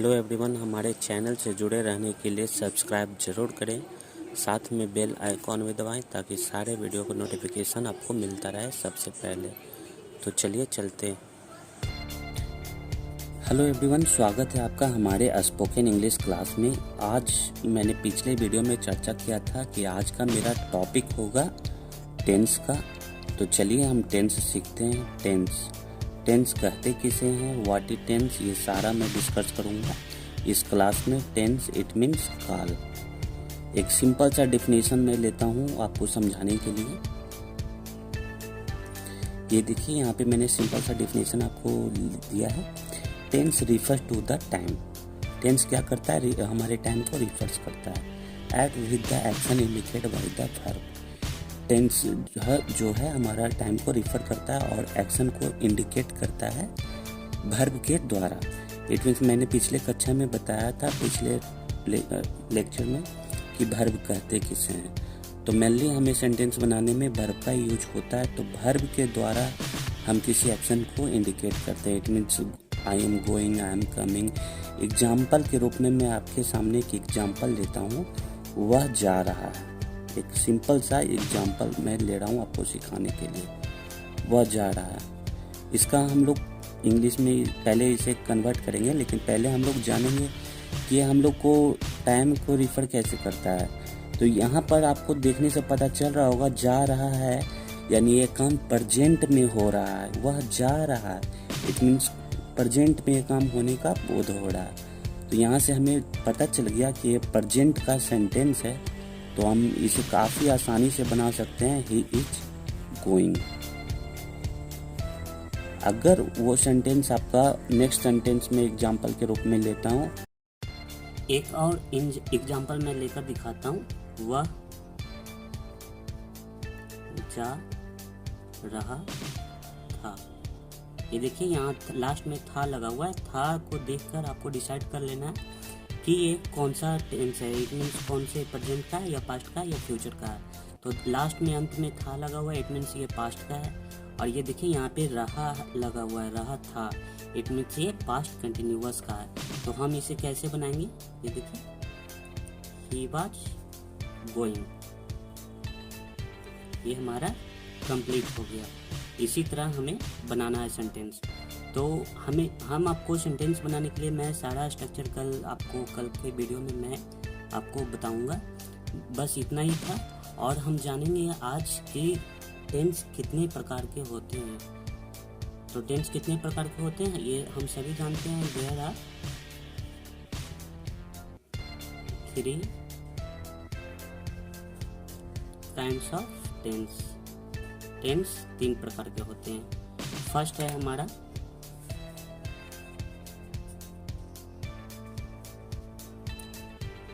Hello everyone, हमारे channel से जुड़े रहने के लिए सब्सक्राइब ज़रूर करें, साथ में बेल आइकॉन भी दबाएं ताकि सारे वीडियो को नोटिफिकेशन आपको मिलता रहे सबसे पहले। तो चलिए चलते हैं। हेलो एवरीवन, स्वागत है आपका हमारे स्पोकन इंग्लिश क्लास में। आज मैंने पिछले वीडियो में चर्चा किया था कि आज का मेरा टॉपिक होगा टेंस का। तो चलिए हम टेंस सीखते हैं। टेंस कहते किसे हैं, व्हाट इज टेंस, ये सारा मैं डिस्कस करूंगा इस क्लास में। टेंस इट मीन्स काल। एक सिंपल सा डेफिनेशन मैं लेता हूं आपको समझाने के लिए। ये देखिए, यहाँ पे मैंने सिंपल सा डेफिनेशन आपको दिया है। Tense refers to the time. Tense क्या करता है, हमारे टाइम को रिफर्स करता है। At with the action indicated by the verb. Tense जो है हमारा टाइम को रिफर करता है और एक्शन को इंडिकेट करता है वर्ब के द्वारा। इट मीन्स मैंने पिछले कक्षा में बताया था, पिछले लेक्चर में, कि वर्ब कहते किसे हैं। तो मेनली हमें सेंटेंस बनाने में वर्ब का यूज होता है। तो वर्ब के द्वारा हम किसी एक्शन को इंडिकेट करते हैं। It means I am going, I am coming. Example के रूप में मैं आपके सामने एक एग्जाम्पल लेता हूँ, वह जा रहा है। एक सिंपल सा एग्जाम्पल मैं ले रहा हूँ आपको सिखाने के लिए, वह जा रहा है। इसका हम लोग इंग्लिश में पहले इसे कन्वर्ट करेंगे, लेकिन पहले हम लोग जानेंगे कि हम लोग को टाइम को रिफ़र कैसे करता है। तो यहाँ पर आपको देखने से पता चल रहा होगा, जा रहा है यानी ये काम प्रेजेंट में हो रहा है। वह जा रहा है, इट मीन्स प्रेजेंट में ये काम होने का बोध हो रहा है। तो यहाँ से हमें पता चल गया कि ये प्रेजेंट का सेंटेंस है। तो हम इसे काफ़ी आसानी से बना सकते हैं, ही इज गोइंग। अगर वो सेंटेंस आपका नेक्स्ट सेंटेंस में एग्जाम्पल के रूप में लेता हूँ, एक और एग्जाम्पल मैं लेकर दिखाता हूँ। वह जा रहा था। ये देखिए, यहाँ लास्ट में था लगा हुआ है। था को देखकर आपको डिसाइड कर लेना है कि ये कौन सा टेंस है। इट मीन्स कौन से प्रेजेंट का है, या पास्ट का, या फ्यूचर का है। तो लास्ट में अंत में था लगा हुआ है, इट मीन्स ये पास्ट का है। और ये देखिए यहाँ पे रहा लगा हुआ है, रहा था, इट मीन्स ये पास्ट कंटिन्यूअस का है। तो हम इसे कैसे बनाएंगे, ये देखिए, ही वाज गोइंग, ये हमारा कंप्लीट हो गया। इसी तरह हमें बनाना है सेंटेंस। तो हम आपको सेंटेंस बनाने के लिए मैं सारा स्ट्रक्चर कल के वीडियो में मैं आपको बताऊंगा। बस इतना ही था। और हम जानेंगे आज कि टेंस कितने प्रकार के होते हैं। तो टेंस कितने प्रकार के होते हैं ये हम सभी जानते हैं। There are 3 kinds of tense. Tense 3 प्रकार के होते हैं। फर्स्ट है हमारा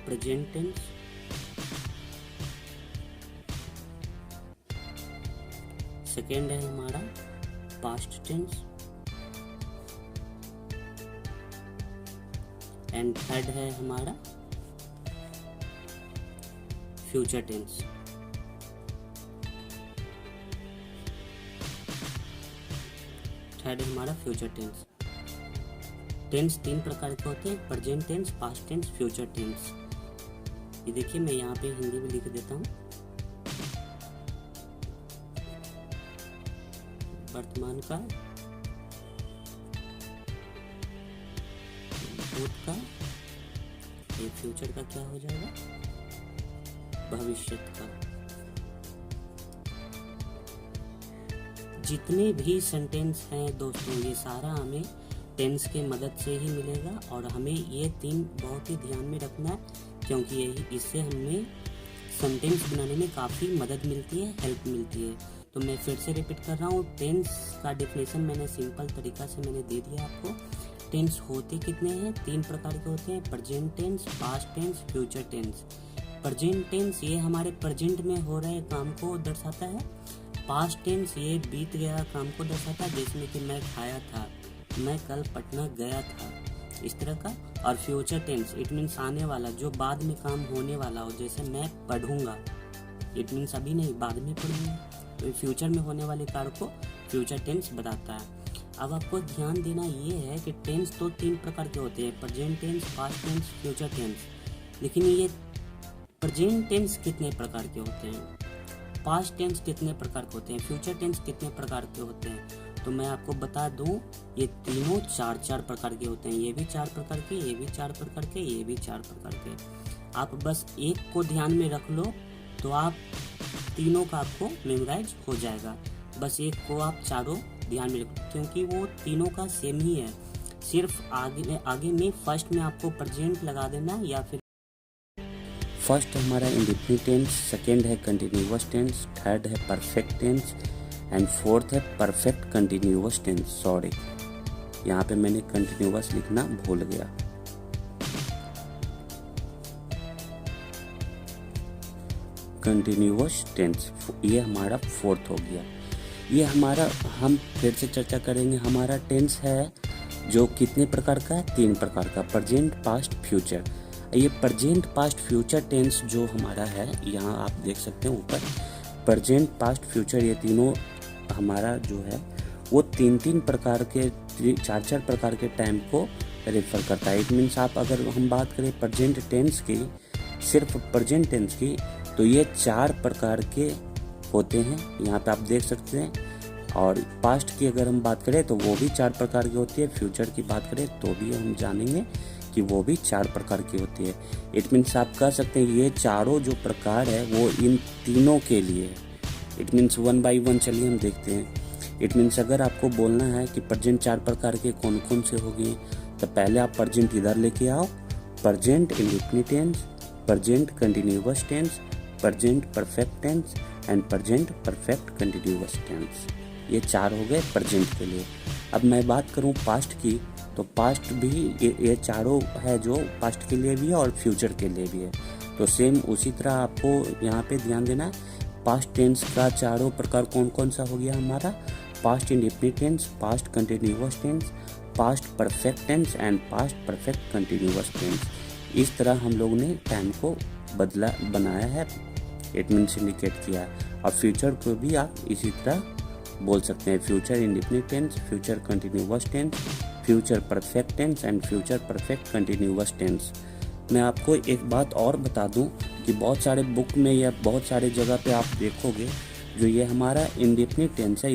प्रेजेंट टेंस, सेकेंड है हमारा पास्ट टेंस, एंड थर्ड है हमारा फ्यूचर टेंस। थर्ड है हमारा फ्यूचर टेंस। टेंस 3 प्रकार के होते हैं, present tense, past tense, future tense. ये देखिए, मैं यहाँ पे हिंदी में लिख देता हूँ। वर्तमान का, भूत का, ये फ्यूचर का क्या हो जाएगा, भविष्य का। जितने भी सेंटेंस हैं दोस्तों, ये सारा हमें टेंस के मदद से ही मिलेगा। और हमें ये 3 बहुत ही ध्यान में रखना है, क्योंकि इससे हमें सेंटेंस बनाने में काफ़ी मदद मिलती है, हेल्प मिलती है। तो मैं फिर से रिपीट कर रहा हूँ, टेंस का डेफिनेशन मैंने सिंपल तरीका से मैंने दे दिया आपको। टेंस होते कितने हैं, 3 प्रकार के होते हैं, present tense, past tense, future tense. Present tense ये हमारे प्रेजेंट में हो रहे काम को दर्शाता है। पास्ट टेंस ये बीत गया काम को दर्शाता है, जिसमें कि मैं खाया था, मैं कल पटना गया था, इस तरह का। और फ्यूचर टेंस इट मीन्स आने वाला, जो बाद में काम होने वाला हो। जैसे मैं पढ़ूंगा, इट मीन्स अभी नहीं, बाद में पढ़ूंगा। तो फ्यूचर में होने वाले कार्य को फ्यूचर टेंस बताता है। अब आपको ध्यान देना ये है कि टेंस तो 3 प्रकार के होते हैं, present tense, past tense, future tense. लेकिन ये प्रेजेंट टेंस कितने प्रकार के होते हैं, पास्ट टेंस कितने प्रकार के होते हैं, फ्यूचर टेंस कितने प्रकार के होते हैं, तो मैं आपको बता दूं ये तीनों 4 प्रकार के होते हैं। ये भी 4 प्रकार के, ये भी 4 प्रकार के, ये भी 4 प्रकार के। आप बस एक को ध्यान में रख लो तो आप तीनों का आपको मेमोराइज हो जाएगा। बस एक को आप चारों ध्यान में रखो क्योंकि वो तीनों का सेम ही है। सिर्फ आगे में फर्स्ट में आपको प्रेजेंट लगा देना या फिर फर्स्ट हमारा इंडेफिनिट टेंस, सेकेंड है कंटिन्यूअस टेंस, थर्ड है परफेक्ट टेंस एंड फोर्थ है परफेक्ट कंटिन्यूअस टेंस। सॉरी, यहाँ पे मैंने कंटिन्यूअस लिखना भूल गया। कंटिन्यूअस टेंस ये हमारा फोर्थ हो गया। ये हमारा, हम फिर से चर्चा करेंगे, हमारा टेंस है जो कितने प्रकार का है, 3 प्रकार का, प्रेजेंट, पास्ट, फ्यूचर। ये प्रेजेंट, पास्ट, फ्यूचर टेंस जो हमारा है, यहाँ आप देख सकते हैं ऊपर, प्रेजेंट, पास्ट, फ्यूचर, ये तीनों हमारा जो है वो 3 प्रकार के, 4 प्रकार के टाइम को रेफर करता है। इट मीन्स आप अगर हम बात करें प्रेजेंट टेंस की, सिर्फ प्रेजेंट टेंस की, तो ये 4 प्रकार के होते हैं, यहाँ पे आप देख सकते हैं। और पास्ट की अगर हम बात करें तो वो भी 4 प्रकार की होती है। फ्यूचर की बात करें तो भी हम जानेंगे कि वो भी 4 प्रकार की होती है। इट मीन्स आप कह सकते हैं ये चारों जो प्रकार है वो इन तीनों के लिए है। इट मीन्स 1 बाई 1 चलिए हम देखते हैं। इट मीन्स अगर आपको बोलना है कि प्रेजेंट 4 प्रकार के कौन कौन से होंगे, तो पहले आप प्रेजेंट इधर लेके आओ, present indefinite tense, present continuous tense, present perfect tense and present perfect continuous tense. ये 4 हो गए प्रेजेंट के लिए। अब मैं बात करूं पास्ट की, तो पास्ट भी ये चारों है जो पास्ट के लिए भी है और फ्यूचर के लिए भी है। तो सेम उसी तरह आपको यहाँ पे ध्यान देना है। पास्ट टेंस का चारों प्रकार कौन कौन सा हो गया हमारा, past indefinite tense, past continuous tense, past perfect tense and past perfect continuous tense. इस तरह हम लोग ने टाइम को बनाया है, इट मीन्स इंडिकेट किया है। और फ्यूचर को भी आप इसी तरह बोल सकते हैं, future indefinite tense, future continuous tense, future perfect tense and future perfect continuous tense. मैं आपको एक बात और बता दूं कि बहुत सारे बुक में या बहुत सारे जगह पे आप देखोगे जो ये हमारा इंडेफिनिट टेंस है,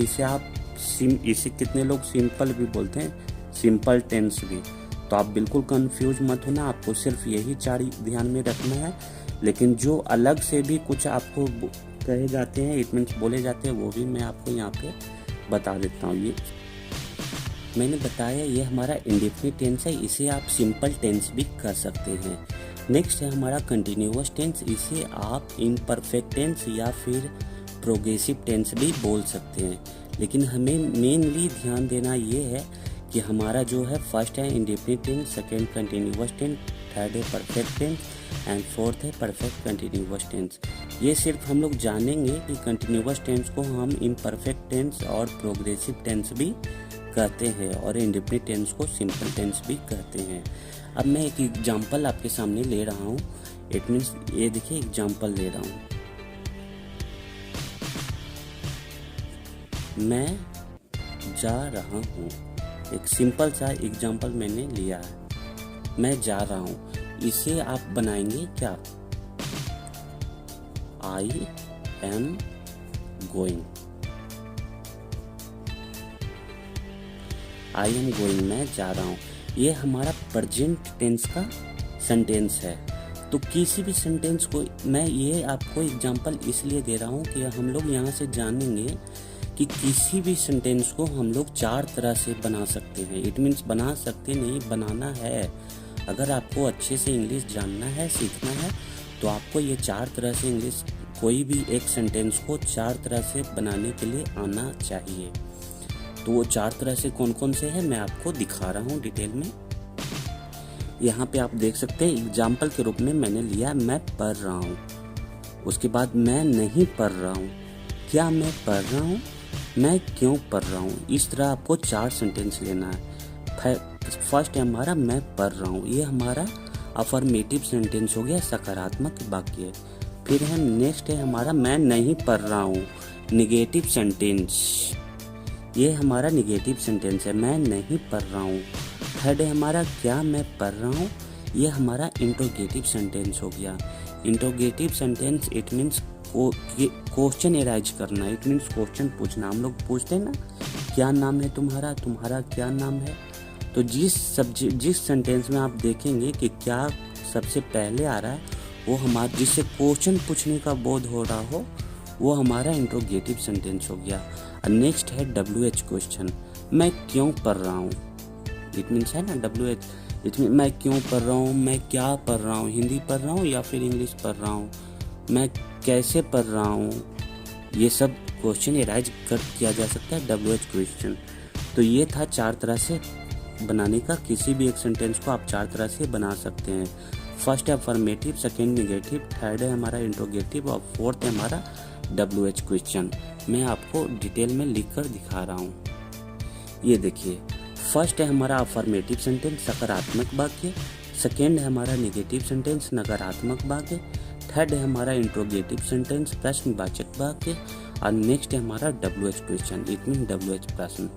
इसे कितने लोग सिंपल भी बोलते हैं, सिंपल टेंस भी। तो आप बिल्कुल कंफ्यूज मत होना, आपको सिर्फ यही 4 ध्यान में रखना है। लेकिन जो अलग से भी कुछ आपको कहे जाते हैं, इट मीन्स बोले जाते हैं, वो भी मैं आपको यहाँ पे बता देता हूँ। ये मैंने बताया ये हमारा इंडेफिनिट टेंस है, इसे आप सिंपल टेंस भी कर सकते हैं। नेक्स्ट है हमारा कंटिन्यूअस टेंस, इसे आप इम्परफेक्ट टेंस या फिर प्रोग्रेसिव टेंस भी बोल सकते हैं। लेकिन हमें मेनली ध्यान देना ये है कि हमारा जो है फर्स्ट है indefinite tense, second continuous tense, third है परफेक्ट टेंस एंड फोर्थ है परफेक्ट कंटिन्यूअस टेंस। ये सिर्फ हम लोग जानेंगे कि कंटिन्यूअस टेंस को हम इम्परफेक्ट टेंस और प्रोग्रेसिव टेंस भी कहते हैं और इंडेफिनिट टेंस को सिंपल टेंस भी कहते हैं। अब मैं एक एग्जांपल आपके सामने ले रहा हूँ, इट मीन्स ये देखिए एग्जांपल ले रहा हूँ। मैं जा रहा हूँ, एक सिंपल सा एग्जांपल मैंने लिया है, मैं जा रहा हूँ। इसे आप बनाएंगे क्या, I am going, I am going, मैं जा रहा हूँ। ये हमारा प्रेजेंट टेंस का सेंटेंस है। तो किसी भी सेंटेंस को मैं ये आपको एग्जांपल इसलिए दे रहा हूँ कि हम लोग यहाँ से जानेंगे कि किसी भी सेंटेंस को हम लोग 4 तरह से बना सकते हैं। इट मीन्स बना सकते नहीं, बनाना है। अगर आपको अच्छे से इंग्लिश जानना है, सीखना है, तो आपको ये 4 तरह से इंग्लिश, कोई भी एक सेंटेंस को 4 तरह से बनाने के लिए आना चाहिए। तो वो 4 तरह से कौन कौन से हैं मैं आपको दिखा रहा हूँ डिटेल में। यहाँ पे आप देख सकते हैं एग्जाम्पल के रूप में मैंने लिया मैं पढ़ रहा हूँ, उसके बाद मैं नहीं पढ़ रहा हूँ, क्या मैं पढ़ रहा हूँ, मैं क्यों पढ़ रहा हूँ। इस तरह आपको 4 सेंटेंस लेना है। फर्स्ट है हमारा मैं पढ़ रहा हूँ, ये हमारा अफर्मेटिव सेंटेंस हो गया, सकारात्मक वाक्य। फिर है नेक्स्ट है हमारा मैं नहीं पढ़ रहा हूँ, निगेटिव सेंटेंस। ये हमारा निगेटिव सेंटेंस है, मैं नहीं पढ़ रहा हूँ। थर्ड है हमारा क्या मैं पढ़ रहा हूँ, ये हमारा इंट्रोगेटिव सेंटेंस हो गया। Interrogative sentence it means question arise करना, इट मीन्स क्वेश्चन पूछना। हम लोग पूछते हैं ना क्या नाम है तुम्हारा, तुम्हारा क्या नाम है। तो जिस सेंटेंस में आप देखेंगे कि क्या सबसे पहले आ रहा है, वो हमारा जिससे क्वेश्चन पूछने का बोध हो रहा हो, वो हमारा इंट्रोगेटिव सेंटेंस हो गया। नेक्स्ट है WH क्वेश्चन, मैं क्यों पढ़ रहा हूँ। इट मीन्स है ना WH, इट मीन मैं क्यों पढ़ रहा हूँ, मैं क्या पढ़ रहा हूँ, हिंदी पढ़ रहा हूँ या फिर इंग्लिश पढ़ रहा हूँ, मैं कैसे पढ़ रहा हूँ। ये सब क्वेश्चन एराइज किया जा सकता है WH क्वेश्चन। तो ये था 4 तरह से बनाने का, किसी भी एक सेंटेंस को आप 4 तरह से बना सकते हैं। फर्स्ट है अफर्मेटिव, सेकेंड निगेटिव, थर्ड है हमारा इंट्रोगेटिव और फोर्थ है हमारा WH क्वेश्चन। मैं आपको डिटेल में लिख कर दिखा रहा हूँ। ये देखिए, फर्स्ट है हमारा अफर्मेटिव सेंटेंस सकारात्मक वाक्य, सेकेंड है हमारा निगेटिव सेंटेंस नकारात्मक वाक्य, थर्ड है हमारा इंट्रोगेटिव सेंटेंस प्रश्नवाचक वाक्य और नेक्स्ट है हमारा WH question, it mean WH प्रश्न।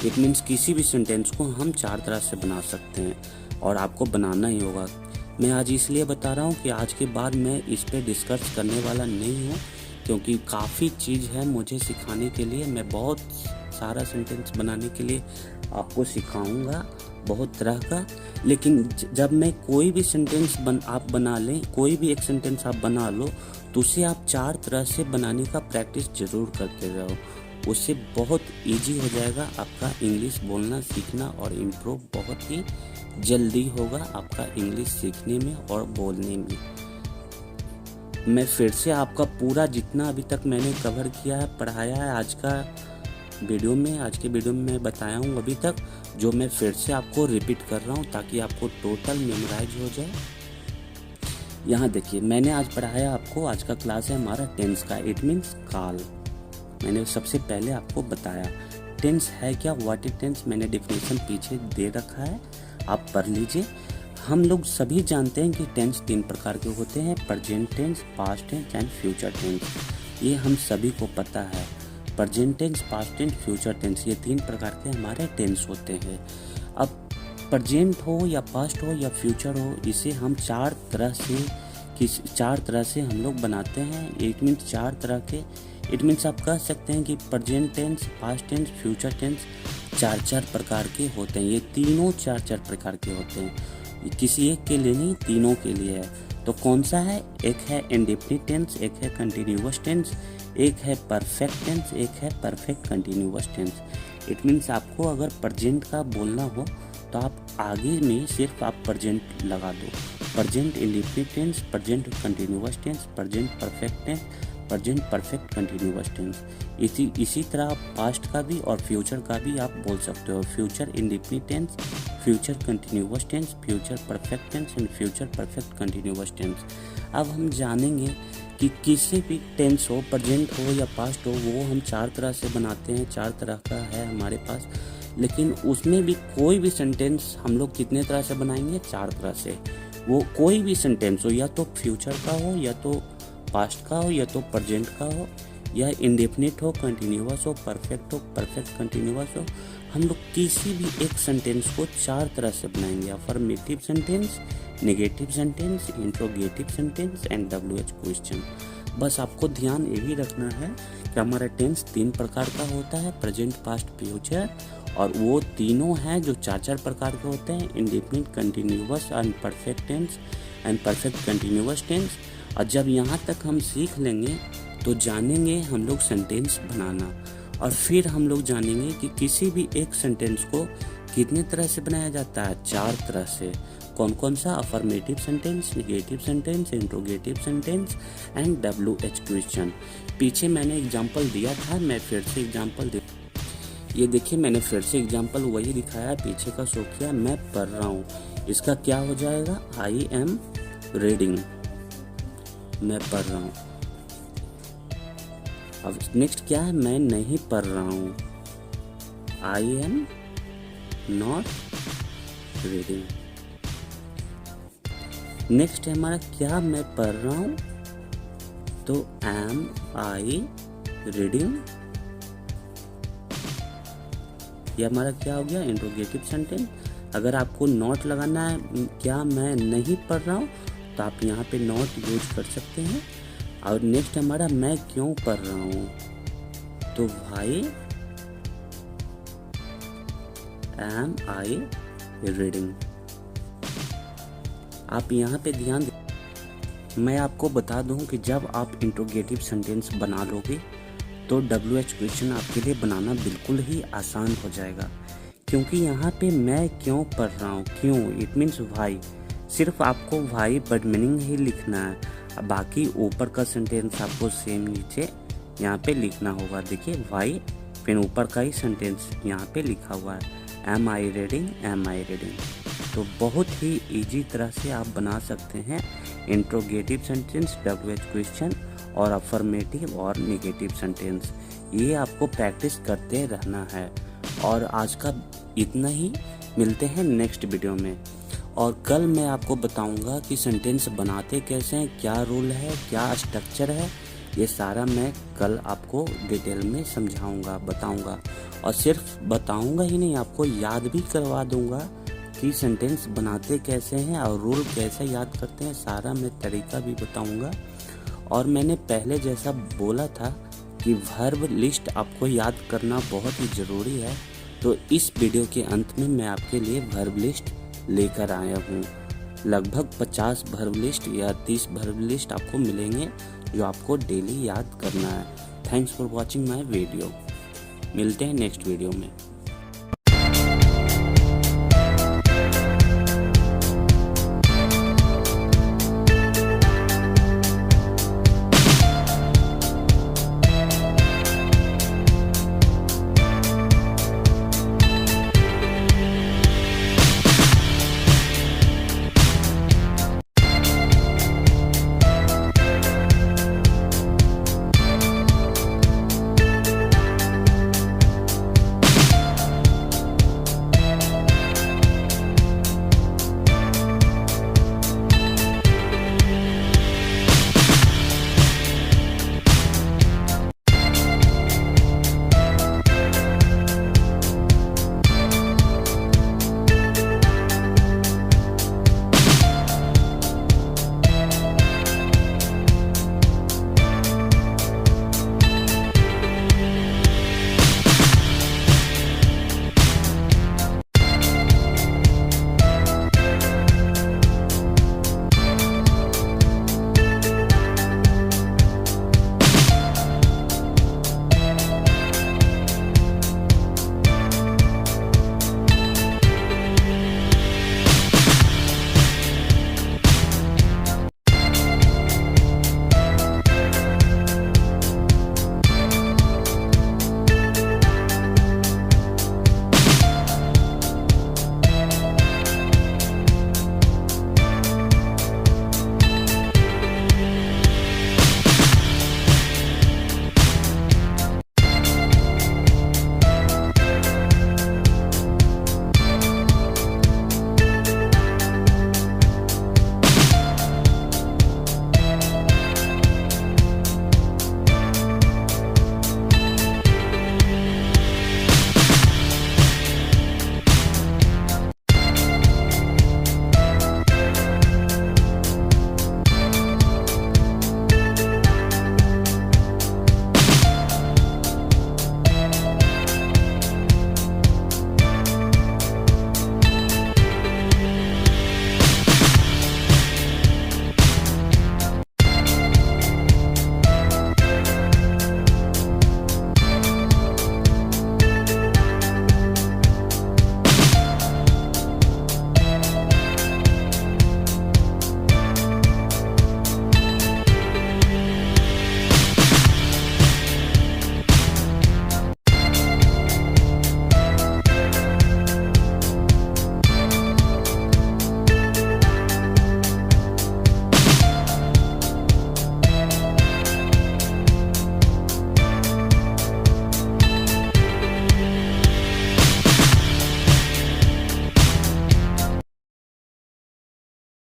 इट मीन्स किसी भी सेंटेंस को हम 4 तरह से बना सकते हैं और आपको बनाना ही होगा। मैं आज इसलिए बता रहा हूँ कि आज के बाद मैं इस पे डिस्कस करने वाला नहीं हूँ, क्योंकि काफ़ी चीज़ है मुझे सिखाने के लिए। मैं बहुत सारा सेंटेंस बनाने के लिए आपको सिखाऊंगा, बहुत तरह का। लेकिन जब मैं कोई भी सेंटेंस आप बना लें, कोई भी एक सेंटेंस आप बना लो, तो उसे आप 4 तरह से बनाने का प्रैक्टिस ज़रूर करते रहो। उससे बहुत इजी हो जाएगा आपका इंग्लिश बोलना सीखना और इम्प्रूव बहुत ही जल्दी होगा आपका इंग्लिश सीखने में और बोलने में। मैं फिर से आपका पूरा जितना अभी तक मैंने कवर किया है, पढ़ाया है आज के वीडियो में मैं बताया हूँ अभी तक, जो मैं फिर से आपको रिपीट कर रहा हूँ ताकि आपको टोटल मेमोराइज हो जाए। यहाँ देखिए, मैंने आज पढ़ाया आपको, आज का क्लास है हमारा टेंस का, इट मीन्स काल। मैंने सबसे पहले आपको बताया टेंस है क्या, व्हाट इज टेंस, मैंने डिफिनेशन पीछे दे रखा है, आप पढ़ लीजिए। हम लोग सभी जानते हैं कि टेंस 3 प्रकार के होते हैं, present tense, past tense and future tense. ये हम सभी को पता है। Present tense, past tense, future tense, ये 3 प्रकार के हमारे टेंस होते हैं। अब प्रेजेंट हो या पास्ट हो या फ्यूचर हो, इसे हम 4 तरह से हम लोग बनाते हैं। इट मीन्स 4 तरह के, इट मीन्स आप कह सकते हैं कि present tense, past tense, future tense 4 प्रकार के होते हैं। ये तीनों 4 प्रकार के होते हैं, किसी एक के लिए नहीं, तीनों के लिए है। तो कौन सा है? एक है इंडेफिनिट टेंस, एक है कंटिन्यूअस टेंस, एक है परफेक्ट टेंस, एक है perfect continuous tense. It means आपको अगर प्रेजेंट का बोलना हो तो आप आगे में सिर्फ आप प्रेजेंट लगा दो, present indefinite tense, present continuous tense, present perfect tense, present perfect continuous tense. इसी तरह आप पास्ट का भी और फ्यूचर का भी आप बोल सकते हो, future indefinite tense, future continuous tense, future perfect tense and future perfect continuous tense. अब हम जानेंगे कि किसी भी टेंस हो, प्रेजेंट हो या पास्ट हो, वो हम 4 तरह से बनाते हैं, 4 तरह का है हमारे पास। लेकिन उसमें भी कोई भी सेंटेंस हम लोग कितने तरह से बनाएंगे? 4 तरह से। वो कोई भी सेंटेंस हो, या तो फ्यूचर का हो, या तो पास्ट का हो, या तो प्रेजेंट का हो, या इंडेफिनिट हो, कंटिन्यूअस हो, परफेक्ट हो, परफेक्ट कंटिन्यूअस हो, हम लोग किसी भी एक सेंटेंस को 4 तरह से बनाएंगे। Affirmative sentence, negative sentence, interrogative sentence and WH question. बस आपको ध्यान यही रखना है कि हमारा टेंस 3 प्रकार का होता है, प्रेजेंट, पास्ट, फ्यूचर, और वो तीनों हैं जो 4 प्रकार के होते हैं, indefinite, continuous and perfect tense and perfect continuous tense. और जब यहाँ तक हम सीख लेंगे तो जानेंगे हम लोग सेंटेंस बनाना, और फिर हम लोग जानेंगे कि किसी भी एक सेंटेंस को कितने तरह से बनाया जाता है? 4 तरह से। कौन कौन सा? Affirmative sentence, negative sentence, interrogative sentence and WH question. पीछे मैंने एग्जाम्पल दिया था, मैं फिर से एग्जाम्पल दे, ये देखिए मैंने फिर से एग्जाम्पल वही दिखाया, पीछे का शो किया, मैं पढ़ रहा हूँ। इसका क्या हो जाएगा? आई एम रीडिंग, मैं पढ़ रहा हूँ। अब नेक्स्ट क्या है? मैं नहीं पढ़ रहा हूँ, I am not reading. Next है हमारा क्या मैं पढ़ रहा हूँ, तो एम आई रीडिंग। ये हमारा क्या हो गया, इंट्रोगेटिव सेंटेंस। अगर आपको नॉट लगाना है, क्या मैं नहीं पढ़ रहा हूँ, तो आप यहाँ पे नॉट यूज कर सकते हैं। और नेक्स्ट हमारा मैं क्यों पढ़ रहा हूँ, तो व्हाई एम आई रीडिंग। आप यहाँ पे ध्यान दें, मैं आपको बता दूं कि जब आप इंट्रोगेटिव सेंटेंस बना लोगे तो WH क्वेश्चन आपके लिए बनाना बिल्कुल ही आसान हो जाएगा, क्योंकि यहाँ पे मैं क्यों पढ़ रहा हूँ, क्यों इट मीन्स व्हाई, सिर्फ आपको व्हाई बट मीनिंग ही लिखना है। अब बाकी ऊपर का सेंटेंस आपको सेम नीचे यहाँ पे लिखना होगा। देखिए व्हाई, फिर ऊपर का ही सेंटेंस यहाँ पे लिखा हुआ है, am I reading, am I reading. तो बहुत ही इजी तरह से आप बना सकते हैं इंट्रोगेटिव सेंटेंस, WH क्वेश्चन और अफर्मेटिव और नेगेटिव सेंटेंस। ये आपको प्रैक्टिस करते रहना है। और आज का इतना ही, मिलते हैं नेक्स्ट वीडियो में। और कल मैं आपको बताऊंगा कि सेंटेंस बनाते कैसे हैं, क्या रूल है, क्या स्ट्रक्चर है, ये सारा मैं कल आपको डिटेल में समझाऊंगा, बताऊंगा। और सिर्फ बताऊंगा ही नहीं, आपको याद भी करवा दूंगा कि सेंटेंस बनाते कैसे हैं और रूल कैसे याद करते हैं, सारा मैं तरीका भी बताऊंगा। और मैंने पहले जैसा बोला था कि वर्ब लिस्ट आपको याद करना बहुत ही ज़रूरी है, तो इस वीडियो के अंत में मैं आपके लिए वर्ब लिस्ट लेकर आया हूँ। लगभग 50 वर्ब लिस्ट या 30 वर्ब लिस्ट आपको मिलेंगे जो आपको डेली याद करना है। Thanks for watching my video. मिलते हैं नेक्स्ट वीडियो में।